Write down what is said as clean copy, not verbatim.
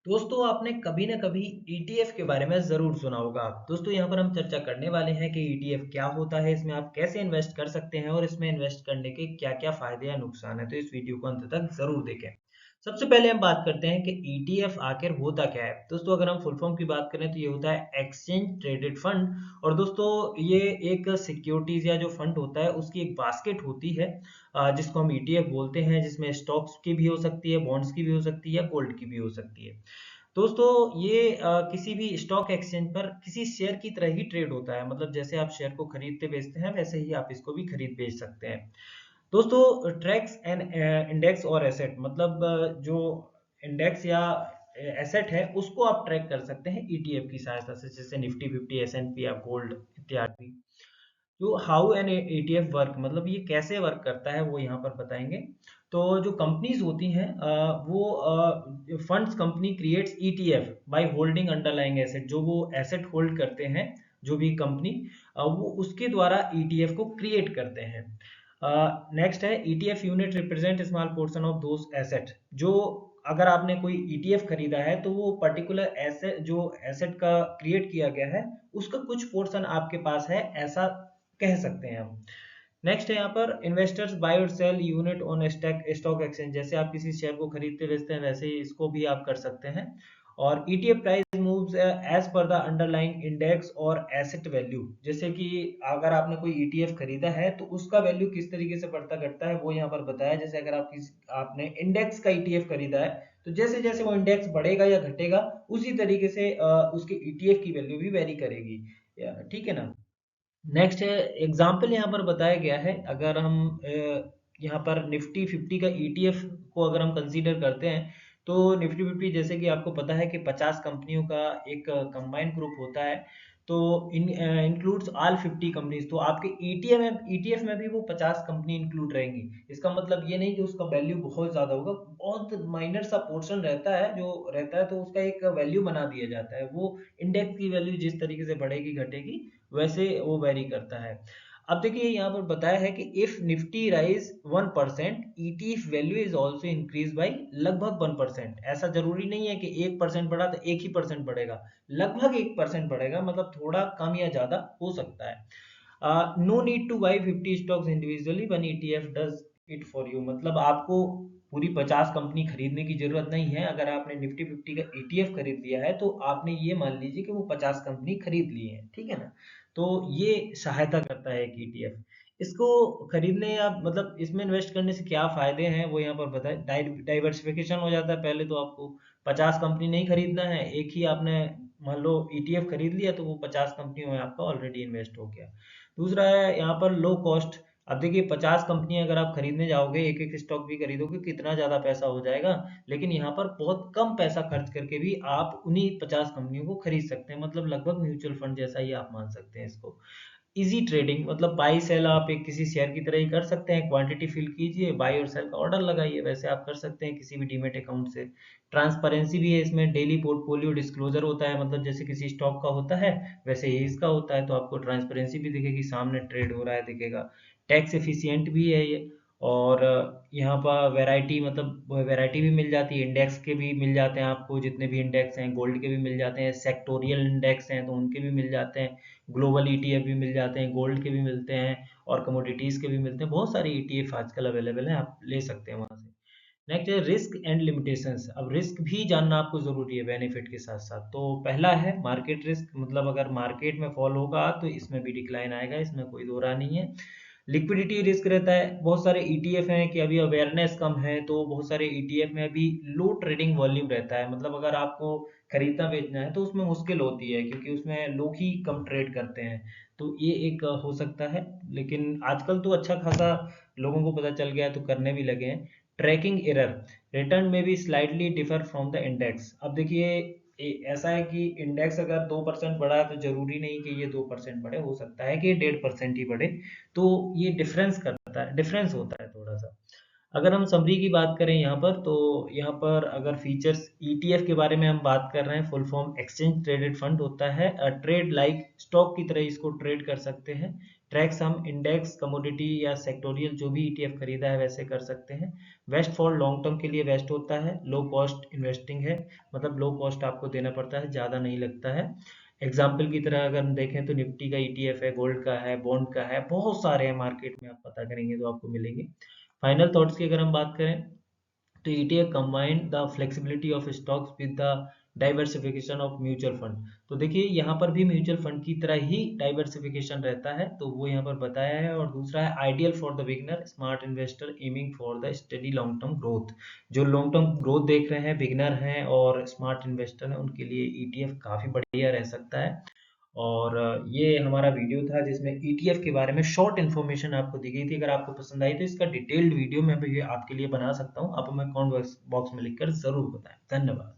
दोस्तों आपने कभी ना कभी ईटीएफ के बारे में ज़रूर सुना होगा। दोस्तों यहाँ पर हम चर्चा करने वाले हैं कि ईटीएफ क्या होता है, इसमें आप कैसे इन्वेस्ट कर सकते हैं और इसमें इन्वेस्ट करने के क्या-क्या फायदे या नुकसान है। तो इस वीडियो को अंत तक ज़रूर देखें। सबसे पहले हम बात करते हैं कि ईटीएफ आखिर होता क्या है। दोस्तों अगर हम फुल फॉर्म की बात करें तो ये होता है एक्सचेंज ट्रेडेड फंड। और दोस्तों ये एक सिक्योरिटीज या जो फंड होता है उसकी एक बास्केट होती है, जिसको हम ईटीएफ बोलते हैं, जिसमें स्टॉक्स की भी हो सकती है, बॉन्ड्स की भी हो सकती है या गोल्ड की भी हो सकती है। दोस्तों ये किसी भी स्टॉक एक्सचेंज पर किसी शेयर की तरह ही ट्रेड होता है। मतलब जैसे आप शेयर को खरीदते बेचते हैं वैसे ही आप इसको भी खरीद बेच सकते हैं। दोस्तों ट्रैक्स एंड इंडेक्स और एसेट, मतलब जो इंडेक्स या एसेट है उसको आप ट्रैक कर सकते हैं ईटीएफ की सहायता से, जैसे निफ्टी 50, एसएनपी या गोल्ड इत्यादि। जो हाउ एन ईटीएफ वर्क, मतलब ये कैसे वर्क करता है वो यहाँ पर बताएंगे। तो जो कंपनीज होती हैं वो funds company creates ETF by holding underlying asset. जो वो एसेट होल्ड करते हैं जो भी कंपनी, वो उसके द्वारा ईटीएफ को क्रिएट करते हैं। नेक्स्ट है ETF unit represent small portion of those asset. जो अगर आपने कोई ईटीएफ खरीदा है तो वो पर्टिकुलर एसेट, जो एसेट का क्रिएट किया गया है उसका कुछ पोर्शन आपके पास है, ऐसा कह सकते हैं हम। नेक्स्ट है यहाँ पर इन्वेस्टर्स बाय और sell unit on stock exchange. जैसे आप किसी शेयर को खरीदते बेचते हैं वैसे ही इसको भी आप कर सकते हैं। और ETF price moves as per the underlying index और एसेट वैल्यू। जैसे कि अगर आपने कोई ईटीएफ खरीदा है तो उसका वैल्यू किस तरीके से बढ़ता घटता है वो यहाँ पर बताया। जैसे अगर आपने इंडेक्स का ईटीएफ खरीदा है तो जैसे जैसे वो इंडेक्स बढ़ेगा या घटेगा उसी तरीके से उसके ईटीएफ की वैल्यू भी वेरी करेगी। ठीक है ना। नेक्स्ट है एग्जाम्पल यहाँ पर बताया गया है। अगर हम यहाँ पर निफ्टी 50 का ईटीएफ को अगर हम कंसीडर करते हैं तो निफ्टी 50, जैसे कि आपको पता है कि 50 कंपनियों का एक कंबाइंड ग्रुप होता है। तो इंक्लूड्स ऑल 50 कंपनीज। तो आपके ईटीएफ में भी वो 50 कंपनी इंक्लूड रहेंगी। इसका मतलब ये नहीं कि उसका वैल्यू बहुत ज़्यादा होगा, बहुत माइनर सा पोर्शन रहता है जो रहता है, तो उसका एक वैल्यू बना दिया जाता है। वो इंडेक्स की वैल्यू जिस तरीके से बढ़ेगी घटेगी वैसे वो वेरी करता है। अब देखिए यहाँ पर बताया है कि if Nifty rise 1%, ETF value is also increase by लगभग 1%। ऐसा जरूरी नहीं है कि 1% बढ़ा तो 1 ही% बढ़ेगा, लगभग 1% बढ़ेगा, मतलब थोड़ा कम या ज्यादा हो सकता है। No need to buy 50 stocks individually, one ETF does it for you. मतलब आपको पूरी 50 कंपनी खरीदने की जरूरत नहीं है। अगर आपने निफ्टी 50 का ईटीएफ खरीद लिया है तो आपने ये मान लीजिए कि वो 50 कंपनी खरीद ली है, ठीक है ना। तो ये सहायता करता है एक ईटीएफ। इसको खरीदने या मतलब इसमें इन्वेस्ट करने से क्या फायदे हैं वो यहाँ पर बताए। डाइवर्सिफिकेशन हो जाता है। पहले तो आपको 50 कंपनी नहीं खरीदना है, एक ही आपने मान लो ईटीएफ खरीद लिया तो वो 50 कंपनियों में आपका ऑलरेडी इन्वेस्ट हो गया। दूसरा है यहाँ पर लो कॉस्ट। अब देखिए 50 कंपनियां अगर आप खरीदने जाओगे, एक एक स्टॉक भी खरीदोगे, कितना ज्यादा पैसा हो जाएगा। लेकिन यहाँ पर बहुत कम पैसा खर्च करके भी आप उन्हीं 50 कंपनियों को खरीद सकते हैं। मतलब लगभग म्यूचुअल फंड जैसा ही आप मान सकते हैं इसको। इजी ट्रेडिंग, मतलब बाई सेल आप एक किसी शेयर की तरह ही कर सकते हैं। क्वांटिटी फिल कीजिए, बाई और सेल का ऑर्डर लगाइए, वैसे आप कर सकते हैं किसी भी डीमेट अकाउंट से। ट्रांसपेरेंसी भी है इसमें। डेली पोर्टफोलियो डिस्क्लोजर होता है, मतलब जैसे किसी स्टॉक का होता है वैसे ही इसका होता है, तो आपको ट्रांसपेरेंसी भी दिखेगी, सामने ट्रेड हो रहा है दिखेगा। टैक्स एफिशिएंट भी है ये। और यहाँ पर वैरायटी, मतलब वैरायटी भी मिल जाती है। इंडेक्स के भी मिल जाते हैं आपको, जितने भी इंडेक्स हैं, गोल्ड के भी मिल जाते हैं, सेक्टोरियल इंडेक्स हैं तो उनके भी मिल जाते हैं, ग्लोबल ईटीएफ भी मिल जाते हैं, गोल्ड के भी मिलते हैं और कमोडिटीज के भी मिलते हैं। बहुत सारे ईटीएफ आजकल अवेलेबल हैं, आप ले सकते हैं वहां से। नेक्स्ट है रिस्क एंड लिमिटेशंस। अब रिस्क भी जानना आपको जरूरी है बेनिफिट के साथ साथ। तो पहला है मार्केट रिस्क, मतलब अगर मार्केट में फॉल होगा तो इसमें भी डिक्लाइन आएगा, इसमें कोई दो राय नहीं है। लिक्विडिटी रिस्क रहता है। बहुत सारे ईटीएफ हैं कि अभी अवेयरनेस कम है, तो बहुत सारे ईटीएफ में अभी लो ट्रेडिंग वॉल्यूम रहता है। मतलब अगर आपको खरीदना बेचना है तो उसमें मुश्किल होती है क्योंकि उसमें लोग ही कम ट्रेड करते हैं। तो ये एक हो सकता है। लेकिन आजकल तो अच्छा खासा लोगों को पता चल गया है तो करने भी लगे हैं। ट्रैकिंग एरर, रिटर्न में भी slightly differ from the index. अब देखिए ऐसा है कि इंडेक्स अगर 2% बढ़ा है तो जरूरी नहीं कि ये 2% बढ़े, हो सकता है कि ये 1.5% ही बढ़े। तो ये डिफरेंस करता है, डिफरेंस होता है थोड़ा सा। अगर हम समरी की बात करें यहाँ पर, तो यहाँ पर अगर फीचर्स ईटीएफ के बारे में हम बात कर रहे हैं, full form exchange traded fund होता है। ट्रेड लाइक स्टॉक की तरह इसको ट्रेड कर सकते हैं। ट्रैक सम इंडेक्स कमोडिटी या सेक्टोरियल जो भी ईटीएफ खरीदा है वैसे कर सकते हैं। वेस्ट फॉर लॉन्ग टर्म के लिए वेस्ट होता है। लो कॉस्ट इन्वेस्टिंग है, मतलब लो कॉस्ट आपको देना पड़ता है, ज़्यादा नहीं लगता है। एग्जाम्पल की तरह अगर हम देखें तो निफ्टी का ईटीएफ है, गोल्ड का है, बॉन्ड का है, बहुत सारे हैं मार्केट में, आप पता करेंगे तो आपको मिलेंगे। फाइनल थॉट्स की अगर हम बात करें तो ETF combine the flexibility of stocks with the diversification of mutual fund. तो देखिए यहाँ पर भी म्यूचुअल फंड की तरह ही डाइवर्सिफिकेशन रहता है, तो वो यहाँ पर बताया है। और दूसरा है ideal for the beginner smart investor aiming for the study long term growth. जो लॉन्ग टर्म ग्रोथ देख रहे हैं, बिगनर हैं और स्मार्ट इन्वेस्टर हैं, उनके लिए ETF काफ़ी बढ़िया रह सकता है। और ये हमारा वीडियो था जिसमें ETF के बारे में शॉर्ट इन्फॉर्मेशन आपको दी गई थी। अगर आपको पसंद आई तो इसका डिटेल्ड वीडियो मैं भी आपके लिए बना सकता हूँ, आप हमें कमेंट बॉक्स में लिखकर जरूर बताएं। धन्यवाद।